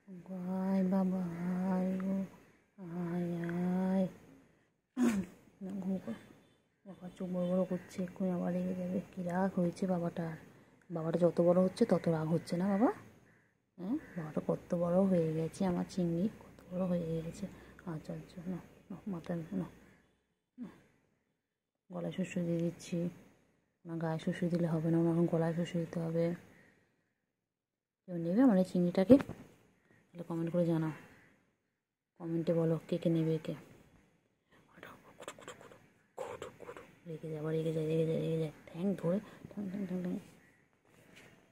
আয় বাবা আয় গো, আয় আয়। না ঘুম কর, বাবা চোখ বড় বড় করছে, এক্ষুনি আবার রেগে যাবে। কী রাগ হয়েছে বাবাটার। বাবাটা যত বড় হচ্ছে তত রাগ হচ্ছে না বাবা? হ্যাঁ, বাবাটা কত বড় হয়ে গেছে, আমার চিংড়ি কত বড় হয়ে গেছে। আচ্ছা আচ্ছা, না না মাথায় না, গলায় শুষু দিয়ে দিচ্ছি না, গায়ে শুষু দিলে হবে না, এখন গলায় শুষু দিতে হবে। কেউ নেবে আমার এই চিংড়িটাকে? তাহলে কমেন্ট করে জানাও, কমেন্টে বলো কে কে নেবে। কে রেগে যায়, আবার রেগে যায়, রেগে যায়, রেগে যায়, ঠ্যাং ধরে ঠ্যাং ঠ্যাং ঠ্যাং ঠ্যাং।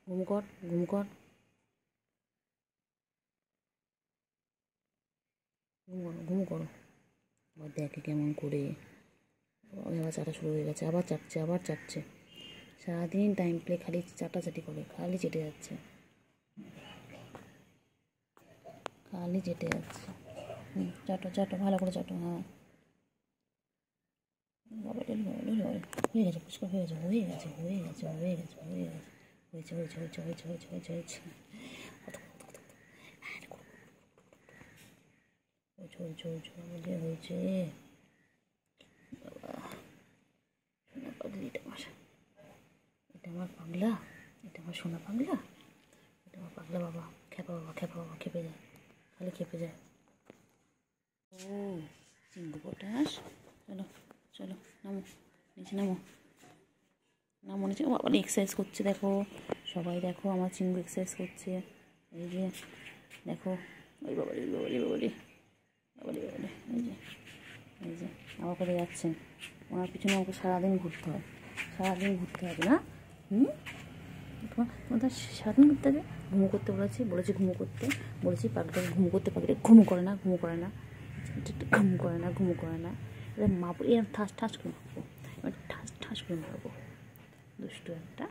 ঘুম কর, ঘুম কর, ঘুম করো, ঘুম করো। আবার দেখে কেমন করে, আবার চাটা শুরু হয়ে গেছে, আবার চাটছে, আবার চাটছে। সারাদিন টাইম প্লে খালি চাটাচাটি করে, খালি চেটে যাচ্ছে, খালি চেটে যাচ্ছে। চাটো চাটো, ভালো করে চাটো। হ্যাঁ বাবা, হয়ে গেছে, পুষ্কর হয়ে গেছে, হয়ে গেছে, হয়ে গেছে, হয়ে গেছে, হয়ে গেছে, হয়েছে হয়েছে হয়েছে হয়েছে হয়েছে হয়েছে হয়েছে হয়েছে হয়েছে হয়েছে। বাবা সোনা পাগলিটা আমার, এটা আমার পাগলা, এটা আমার সোনা পাগলা, এটা আমার পাগলা বাবা। খেপা বাবা, খেপা বাবা, খেপে যায়, খালি খেপে যায়। ও চিংড়ি পটাশ, চলো চলো নামো, নিচে নামো, নামো নিচে। বাবা এক্সারসাইজ করছে দেখো, সবাই দেখো আমার চিংড়ি এক্সারসাইজ করছে। এই যে দেখো, ওই বাবারি বাবারি বাবারি বাবারি বাবারি, এই যে এই যে আমার করে যাচ্ছেন। ওনার পিছনে আমাকে সারাদিন ঘুরতে হয়, সারাদিন ঘুরতে হবে না? তোমার সারাদিন ঘুরতে হবে। ঘুমো করতে বলেছি ঘুমো করতে বলেছি, পাখিটাকে ঘুমো করতে, পাখিটা ঘুমো করে না, ঘুমো করে না, ঘুমো করে না, ঘুমো করে না। এবার মারবো, এরকম ঠাস ঠাস করে মারবো, এবার ঠাস ঠাস করে মারবো। দুষ্টু একটা।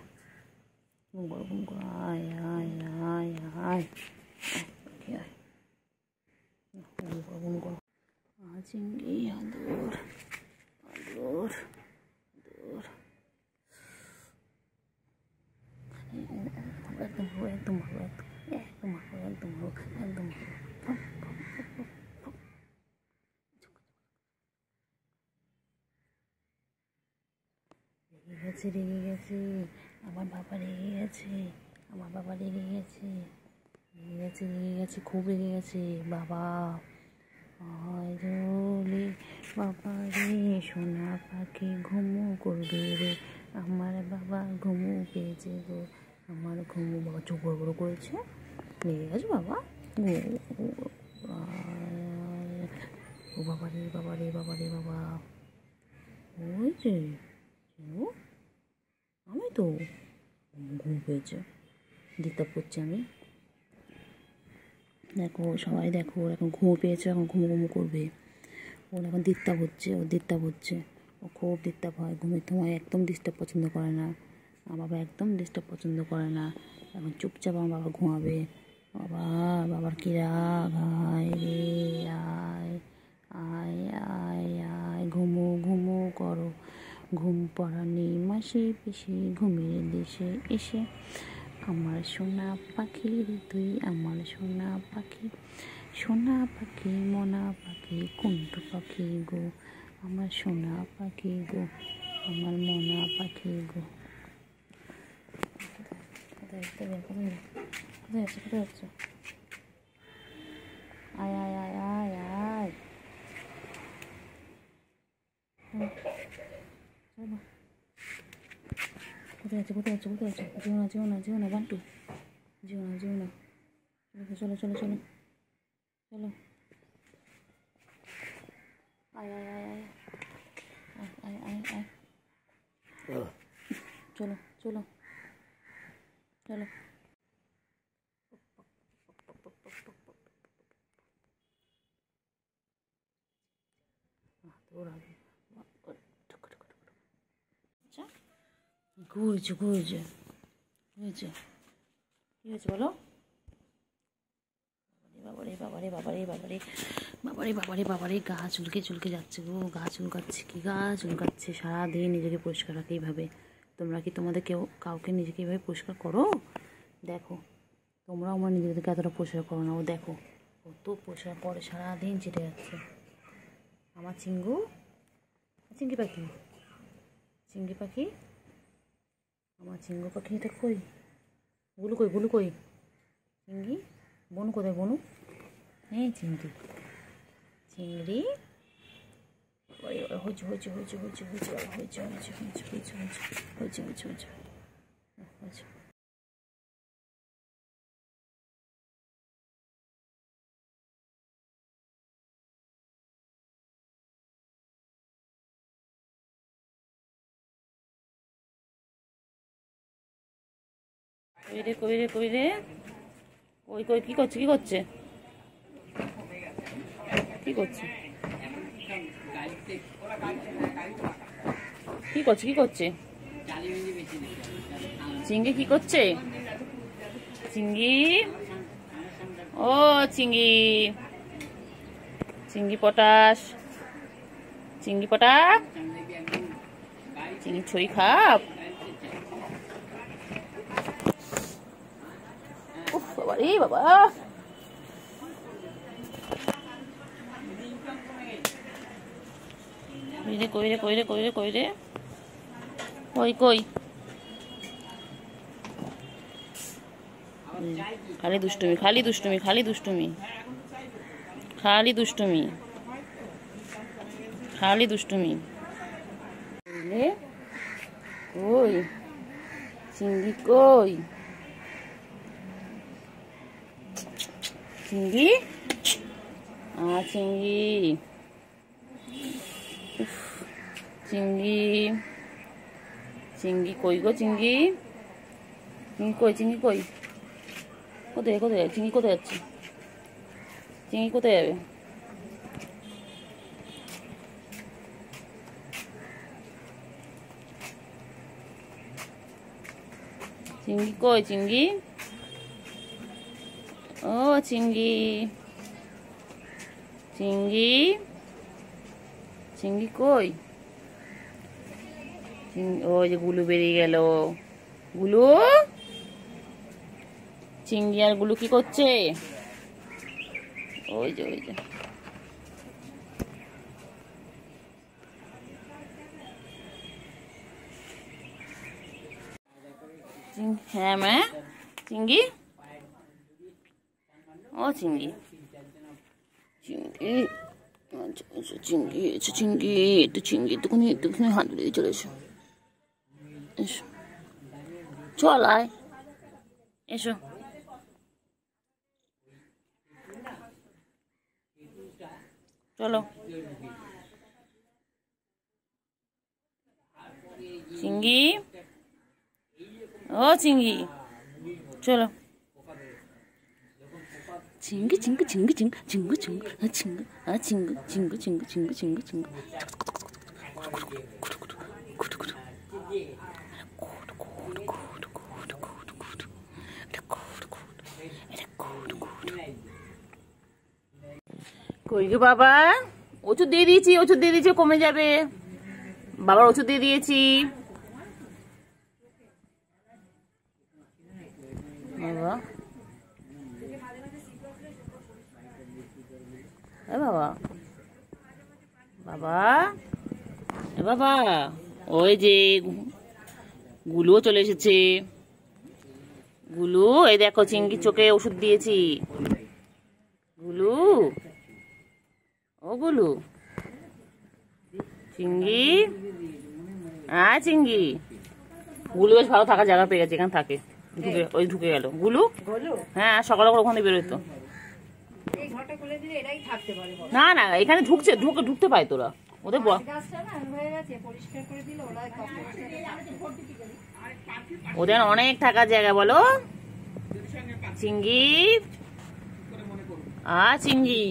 ঘুম করো, ঘুম করো, আয় আয় আয় আয়, আয় ঘুম করো, ঘুম করো। চিংড়ি আদর আদর আদর, একদম ভালো, একদম ভালো, একদম ভালো, একদম ভালো, একদম ভালো। রেগে গেছে, রেগে গেছে, আমার বাবা রেগে গেছে, আমার বাবা রেগে গেছে, রেগে গেছে, রেগে গেছে, খুব রেগে গেছে বাবা। আয় রে বাবা রে, সোনা পাখি ঘুমু করবে রে, আমার বাবা ঘুমু পেয়েছে গো, আমার ঘুমু। বাবা চোখ বড় বড় করেছে, রেগে গেছে বাবা। ও বাবা রে বাবা রে বাবা রে বাবা, ওই যে আমি তো ঘুম পেয়েছে, দিকটা পড়ছি আমি। দেখো সবাই দেখো, এখন ঘুমো পেয়েছে, এখন ঘুমো ঘুমো করবে। ওর এখন ডিস্টার্ব হচ্ছে, ও ডিস্টার্ব হচ্ছে, ও খুব ডিস্টার্ব হয়। ঘুমের সময় একদম ডিস্টার্ব পছন্দ করে না, আমার বাবা একদম ডিস্টার্ব পছন্দ করে না। এখন চুপচাপ আমার বাবা ঘুমাবে। বাবা, বাবার কী রাগ, আয় রে আয়, আয় আয় আয়, ঘুমো ঘুমো করো, ঘুম পড়ানি মাসি পিসি ঘুমিয়ে দেশে এসে, আমার সোনা পাখি রে তুই, আমার সোনা পাখি, সোনা পাখি মনা পাখি কুন্টু পাখি গো, আমার সোনা পাখি গো, আমার মনা পাখি গো। কোথায় যাচ্ছে, কোথায় যাচ্ছে? আয় আয় আয় আয় আয়, চলো। কোথায় যাচ্ছে, কোথায় যাচ্ছে, কোথায় যাচ্ছে? যেও না, যেও না, যেও না বান্টু, যেও না, যেও না। চলো চলো চলো চলো, আয় আয় আয় আয় আয় আয় আয় আয়, চলো চলো চলো। আচ্ছা ঘুরছে ঘুরছে ঘুরছে, কী হয়েছে বলো? বাবারে বাবারে বাবারে বাবারে বাবারে বাবারে বাবারে, গা চুলকে চুলকে যাচ্ছে গো, গা চুলকাচ্ছে, কি গা চুলকাচ্ছে। সারাদিন নিজেকে পরিষ্কার রাখে এইভাবে। তোমরা কি তোমাদের কাউকে নিজেকে এইভাবে পরিষ্কার করো? দেখো তোমরাও আমার নিজেদেরকে এতটা পরিষ্কার করো না। ও দেখো কত পরিষ্কার করে, সারাদিন চেটে যাচ্ছে আমার চিঙ্গু। চিঙ্গি পাখি, চিঙ্গি পাখি, আমার চিঙ্গু পাখি। এটা কই? গুলু কই? গুলু কই? চিঙ্গি বনু কোথায়? বনু হ্যাঁ, চিংড়ি, চিংড়ি হয়েছে হয়েছে হয়েছে হয়েছে হয়েছে হয়েছে হয়েছে হয়েছে হয়েছে হয়েছে হয়েছে হয়েছে হয়েছে। কই রে কই রে কই রে কই কই? কি করছে? কি করছে? কি করছে? কি করছে? কি করছে? চিংড়ি কি করছে? চিংড়ি, ও চিংড়ি, চিংড়ি পটাশ, চিংড়ি পটা, চিংড়ি ছই খাপ। উফ বাবা রে বাবা, কই রে কই রে কই রে কই রে কই রে কই কই? খালি দুষ্টুমি, খালি দুষ্টুমি, খালি দুষ্টুমি, খালি দুষ্টুমি, খালি দুষ্টুমি। কই চিংড়ি? কই চিংড়ি? চিংড়ি, চিংড়ি, চিংড়ি কই গো? চিংড়ি, চিংড়ি কই? চিংড়ি কই? কোথায় কোথায়? চিংড়ি কোথায় যাচ্ছে? চিংড়ি কোথায় যাবে? চিংড়ি কই? চিংড়ি, ও চিংড়ি, চিংড়ি, চিংড়ি কই? ওই যে গুলু বেরিয়ে গেল। গুলু, চিংড়ি আর গুলু কি করছে? ওই যে ওই যে হ্যাঁ মা, চিংড়ি, ও চিংড়ি, চিংড়ি, আচ্ছা আচ্ছা চিংড়ি, আচ্ছা চিংড়ি, একটু চিংড়ি, একটুখানি একটুখানি হাত ধরে চলে এসো, এসো চল আয়, এসো। চলো চিংড়ি, ও চিংড়ি, চলো। চিংড়ি চিংড়ি চিংড়ি চিংড়ি চিংড়ি চিংড়ি চিংড়ি চিংড়ি চিংড়ি চিংড়ি চিংড়ি চিংড়ি। কই গো বাবা? ওষুধ দিয়ে দিয়েছি, ওষুধ দিয়ে দিয়েছি, কমে যাবে। বাবার ওষুধ দিয়ে দিয়েছি। বাবা, এ বাবা, বাবা, এ বাবা, ওই যে গুলুও চলে এসেছে। গুলু, এই দেখো চিংড়ি চোখে ওষুধ দিয়েছি। গুলু, ও গুলু, চিংড়ি, চিংড়ি। গুলু বেশ ভালো থাকার জায়গা পেয়ে গেছে, এখানে থাকে, ঢুকে ওই ঢুকে গেল। গুলু, হ্যাঁ সকালে করে ওখানে বেরোতো। না না, এখানে ঢুকছে, ঢুকতে পায় তোরা ওদের। ওদের অনেক থাকার জায়গা, বলো চিংড়ি, চিংড়ি,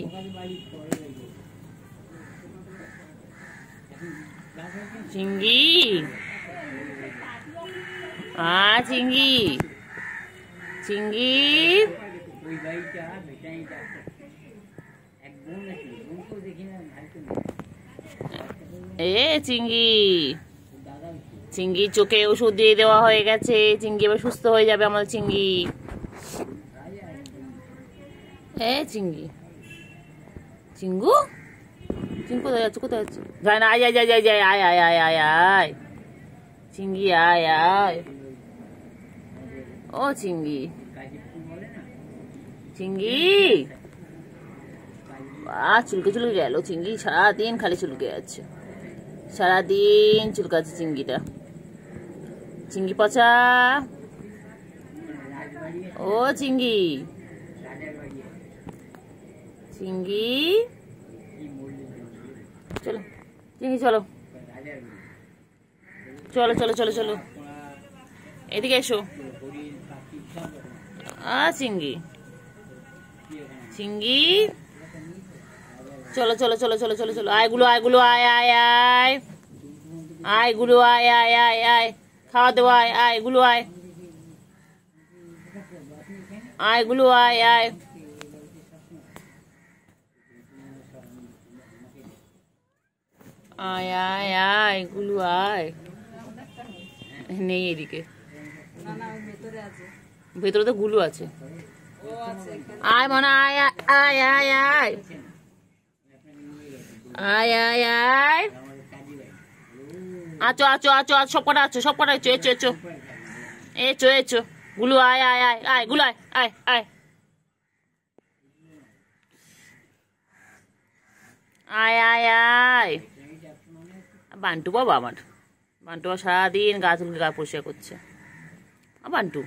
চিংড়ি, চিংড়ি, চিংড়ি, এ চিংড়ি, চিংড়ি চোখে ওষুধ দিয়ে দেওয়া হয়ে গেছে। চিংড়ি এবার সুস্থ হয়ে যাবে আমাদের চিংড়ি। এ চিঙ্গি, চিঙ্গু, চিঙ্গু কোথায় যাচ্ছে, কোথায় যাচ্ছে? যায় না, আয় আয় আয় আয় আয় আয় আয় আয় আয়, চিঙ্গি আয় আয়, ও চিঙ্গি, চিঙ্গি, চুলকে চুলকে গেল চিঙ্গি, সারাদিন খালি চুলকে যাচ্ছে, সারাদিন চুলকাচ্ছে চিঙ্গিটা, চিঙ্গি পচা, ও চিঙ্গি, চিঙ্গি, চলো চিঙ্গি চলো, চলো চলো চলো চলো, এদিকে এসো, চিঙ্গি, চিঙ্গি, চলো চলো চলো চলো চলো চলো, আয়গুলো আয়গুলো আয় আয় আয়, আয়গুলো আয় আয় আয় আয়, খাওয়া দেবো আয়, আয়গুলো আয়, আয়গুলো আয় আয়, আয় আয় আয়, গুলো আয়, নেই এদিকে, ভেতরে তো গুলো আছে, আয় মনে আয় আয় আয় আয়, আয় আয় আয়, আছো আছো আছো আছো, সব কটা আছো, সব কটা echo echo echo echo echo, গুলো আয় আয় আয় আয়, গুলো আয় আয় আয়, আয় আয় আয়, বান্টু বাবা আমার, বান্টু সারাদিন গা চুলকে গা পরিষ্কার করছে, বান্টু,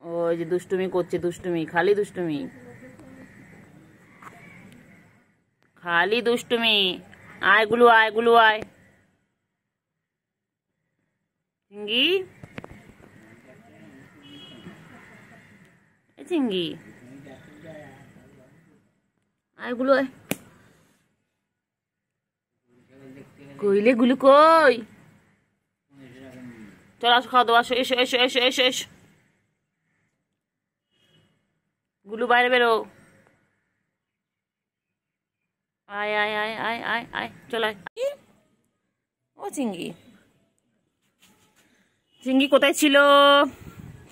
ওই যে দুষ্টুমি করছে, দুষ্টুমি, খালি দুষ্টুমি, খালি দুষ্টুমি, আয়গুলো আয়গুলো আয়, চিঙ্গি, চিঙ্গি, আয়গুলো আয়, কইলে গুলো কই, চলো আসো খাওয়া দাওয়া, আসো এসো এসো এসো এসো এসো, গুলু বাইরে বেরো, আয় আয় আয় আয় আয় আয়, চল আয়, ও চিঙ্গি, চিঙ্গি কোথায় ছিল?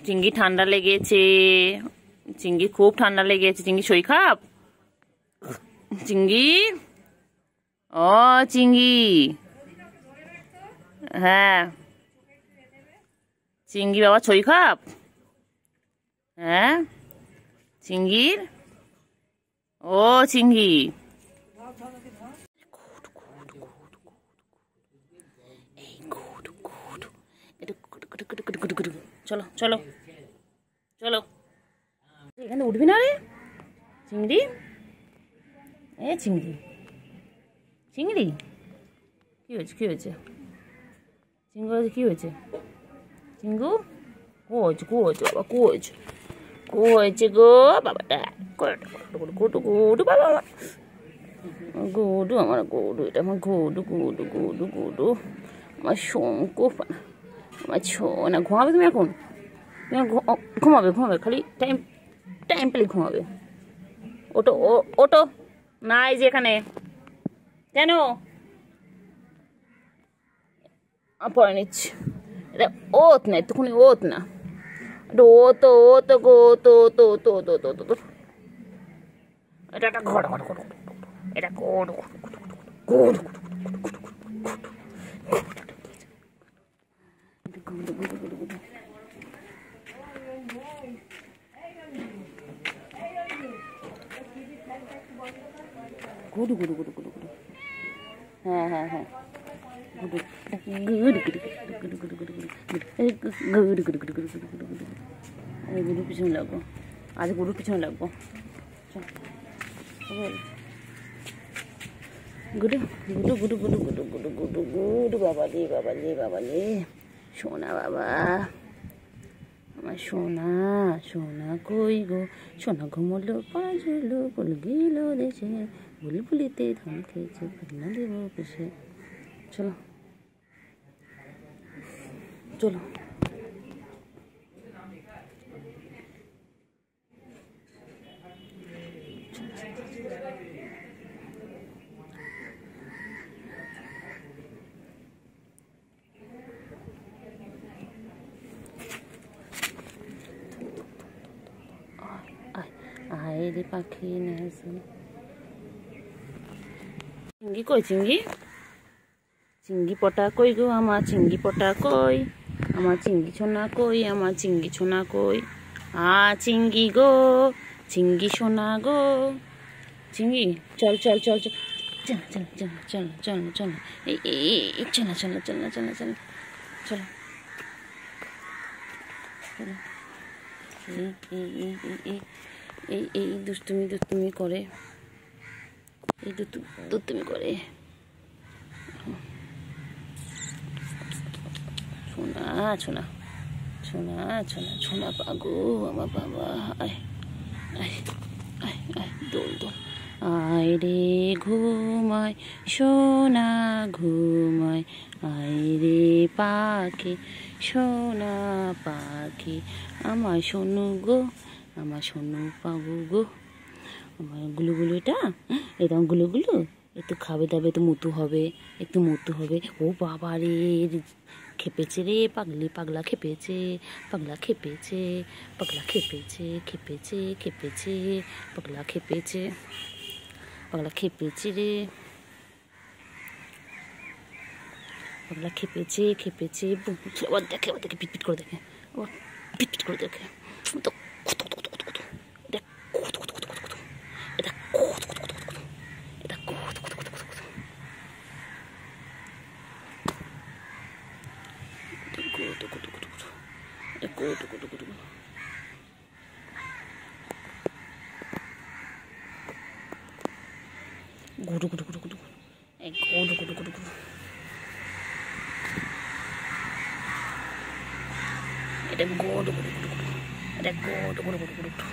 চিঙ্গি ঠান্ডা লেগেছে, চিঙ্গি খুব ঠান্ডা লেগেছে, চিঙ্গি সই খাপ, চিঙ্গি, ও চিঙ্গি, হ্যাঁ চিঙ্গি বাবা ছই খাপ, হ্যাঁ চিঙ্গির, ও চিঙ্গি, চলো চলো চলো, এখানে উঠবি না রে চিংড়ি, এ চিংড়ি, চিংড়ি কি হয়েছে, কি হয়েছে চিঙ্গু, কি হয়েছে চিঙ্গু, কো হয়েছে, কো হয়েছে বাবা, কো হয়েছে, কো হয়েছে গো বাবাটা, গুডু গুডু বাবা, গুডু আমার গুডু, এটা আমার গুডু গুডু গুডু গুডু, আমার শঙ্কু, আমার না ঘুমাবে তুমি এখন, তুমি ঘুমাবে ঘুমাবে, খালি টাইম টাইম পেলে ঘুমাবে, ওটো ওটো নাই যে এখানে, কেন পরে নিচ্ছি, এটা ওত না, একটুখানি ওত না, এটা ও তো গো, তো তো তো তো তো তো, এটা একটা ঘট ঘট ঘট, এটা ঘট ঘট ঘট ঘট, গুডু গুডু গুডু গুডু গুডু, হ্যাঁ হ্যাঁ হ্যাঁ, গুডু গুডু গুডু গুডু গুডু গুডু গুডু গুডু গুডু গুডু গুডু গুডু গুডু, আমি গুডুর পিছনে লাগবো, আজ গুডুর পিছনে লাগবো, গুডু গুডু গুডু গুডু গুডু গুডু গুডু গুডু, বাবা রে বাবা রে বাবা রে, সোনা বাবা আমার সোনা, সোনা কই গো, সোনা ঘুমলো পাঁচলো, ফুল গেল দেশে, বুলবুলিতে ধান খেয়েছে, পান্না দেব পেশে, চলো চলো, রে পাখি না চিংড়ি কই চিংড়ি চিংড়ি পটা কই গো আমার চিংড়ি পটা কই আমার চিংড়ি ছোনা কই আমার চিংড়ি ছোনা কই চিংড়ি গো চিংড়ি সোনা গো চিংড়ি চল চল চল চল চল চল চল চল চল চল এই চল চল চল চল চল চল এই দুষ্টুমি দুষ্টুমি করে এই দুষ্টুমি করে সোনা সোনা সোনা সোনা সোনা পাগো আমার বাবা আয় আয় আয় আয় দোল দোল আয় রে ঘুমায় সোনা ঘুমায় আয় রে পাখি সোনা পাখি আমার সোনু গো আমার সোনু পাবো গো আমার গুলুগুলো এটা গুলুগুলো একটু খাবে দাবে তো মুতু হবে একটু মুতু হবে ও বাবা রে খেপেছে রে পাগলা খেপেছে পাগলা খেপেছে পাগলা খেপেছে খেপেছে খেপেছে পাগলা খেপেছে পাগলা খেপেছে রে পাগলা খেপেছে খেপেছে আবার দেখে পিট করে দেখে আবার পিট করে দেখে তো গুডু গুডু গুডু গুডু এই গুডু গুডু গুডু গুডু এটা গুডু গুডু গুডু গুডু এটা গুডু গুডু গুডু গুডু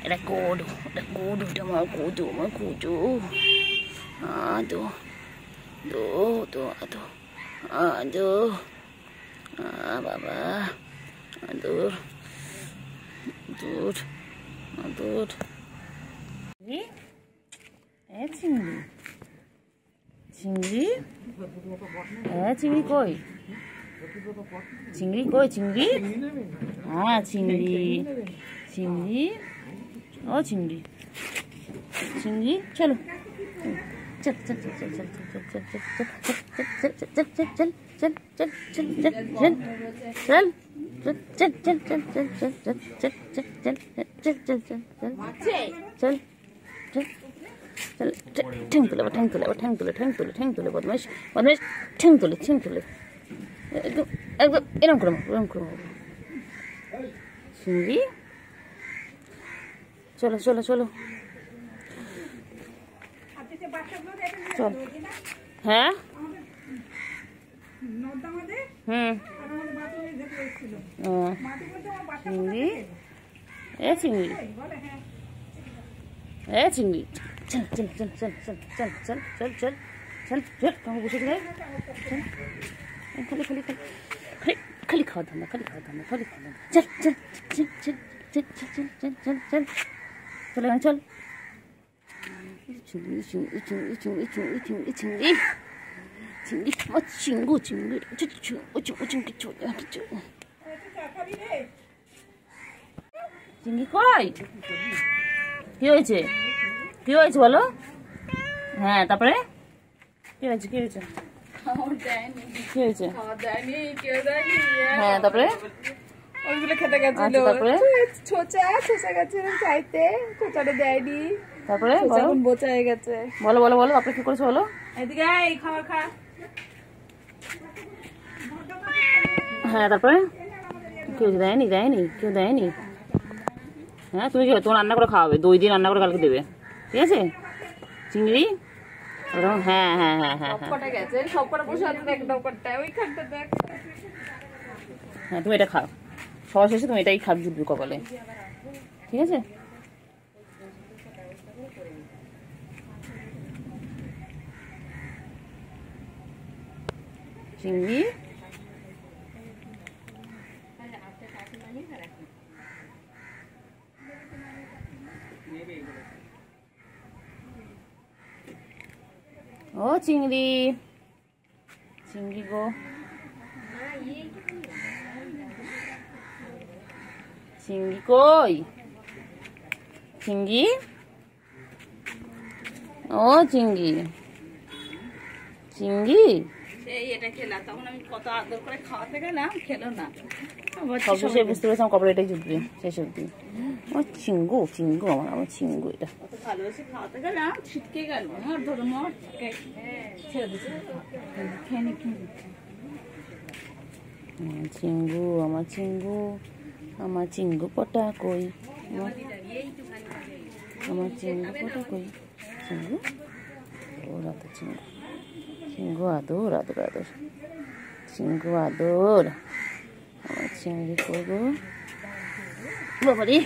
এটা গুডু এটা আমার গুডু আদো দো দো আদো আদো বাবা আদর দূর আদর চিংড়ি চিংড়ি চিংড়ি কই চিংড়ি কই চিংড়ি চিংড়ি চিংড়ি ও চিংড়ি চিংড়ি চলো চল চল চল চল চল চল চল চল চল चल चल चल चल चल चल चल चल चल चल चल चल चल चल चल चल चल चल ठेंग तुले बदमाश ठेंग तुले एकदम एरम करो चिंगी चलो चलो चलो चल हाँ चिंगी चिंगी चिंगी चल चल चल चल चल चल चल चल चल चल चल कहाँ घुसे गए चल खाली खाली खाली खाली खाओ धंधा चल चल चल चल चल चल चल चल चल चल चल चिंगी चिंगी चिंगी चिंगी चिंगी चिंगी चिंगी चिंगी चिंगू चिंगी চিংড়ি কই কি হয়েছে বলো হ্যাঁ তারপরে কি হয়েছে কি হয়েছে হ্যাঁ তারপরে ওইগুলো খেতে গেছিল তারপরে ছোচা গেছে চাইতে ছোচাটা দেয়নি তারপরে এখন বোচা হয়ে গেছে বলো বলো বলো আপনি কি করেছো বলো এদিকে এই খাবার খা হ্যাঁ তারপরে কেউ দেয়নি কেউ দেয়নি হ্যাঁ তুমি কি তোমার রান্না করে খাওয়াবে 2 দিন রান্না করে কালকে দেবে ঠিক আছে চিংড়ি হ্যাঁ হ্যাঁ হ্যাঁ হ্যাঁ সবকটা গেছে সবকটা বসে আছে দেখ দোকানটা ওইখানটা দেখ হ্যাঁ তুমি এটা খাও সবার শেষে তুমি এটাই খাবে জুটবি কপালে ঠিক আছে চিংড়ি ও চিংড়ি চিংড়ি গো চিংড়ি কই চিংড়ি ও চিংড়ি, চিংড়ি সেই এটা খেলা, তখন আমি কত আদর করে খাওয়াতে গেলাম, খেলো না। সব শেষে বুঝতে পেরেছিলাম কপালে এটাই জুটবে শেষ অব্দি। আমার চিঙ্গু, চিঙ্গু আমার, আমার চিঙ্গু এটা। কত ভালোবেসে খাওয়াতে গেলাম, ছিটকে গেল, মর ধরো মর, ছেড়ে দিচ্ছে। খেয়ে নি, খেয়ে নি। আমার চিঙ্গু, আমার চিঙ্গু, আমার চিঙ্গু পটা কই, আমার চিঙ্গু পটা কই, চিঙ্গু ওর আদর, চিঙ্গু, চিঙ্গু আদর আদর আদর, চিঙ্গু আদর। আমার চিংড়ি করবো বাবারে,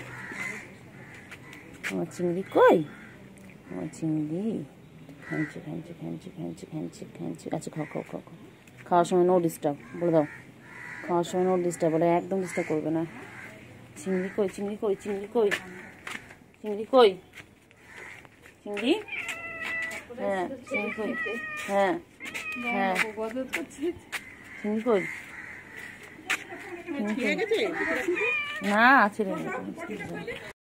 আমার চিংড়ি কই, আমার চিংড়ি খাঞ্চি খাঞ্চি খাঞ্চি খাঞ্চি খাঞ্চি খাঞ্চি। আচ্ছা খাও খাও খাও খাও, খাওয়ার সময় নো ডিস্টার্ব বলে দাও, খাওয়ার সময় নো ডিস্টার্ব বলে, একদম ডিস্টার্ব করবে না। চিংড়ি কই, চিংড়ি কই, চিংড়ি কই, চিংড়ি কই, চিংড়ি, হ্যাঁ চিংড়ি কই, হ্যাঁ হ্যাঁ চিংড়ি কই, না আছে রে।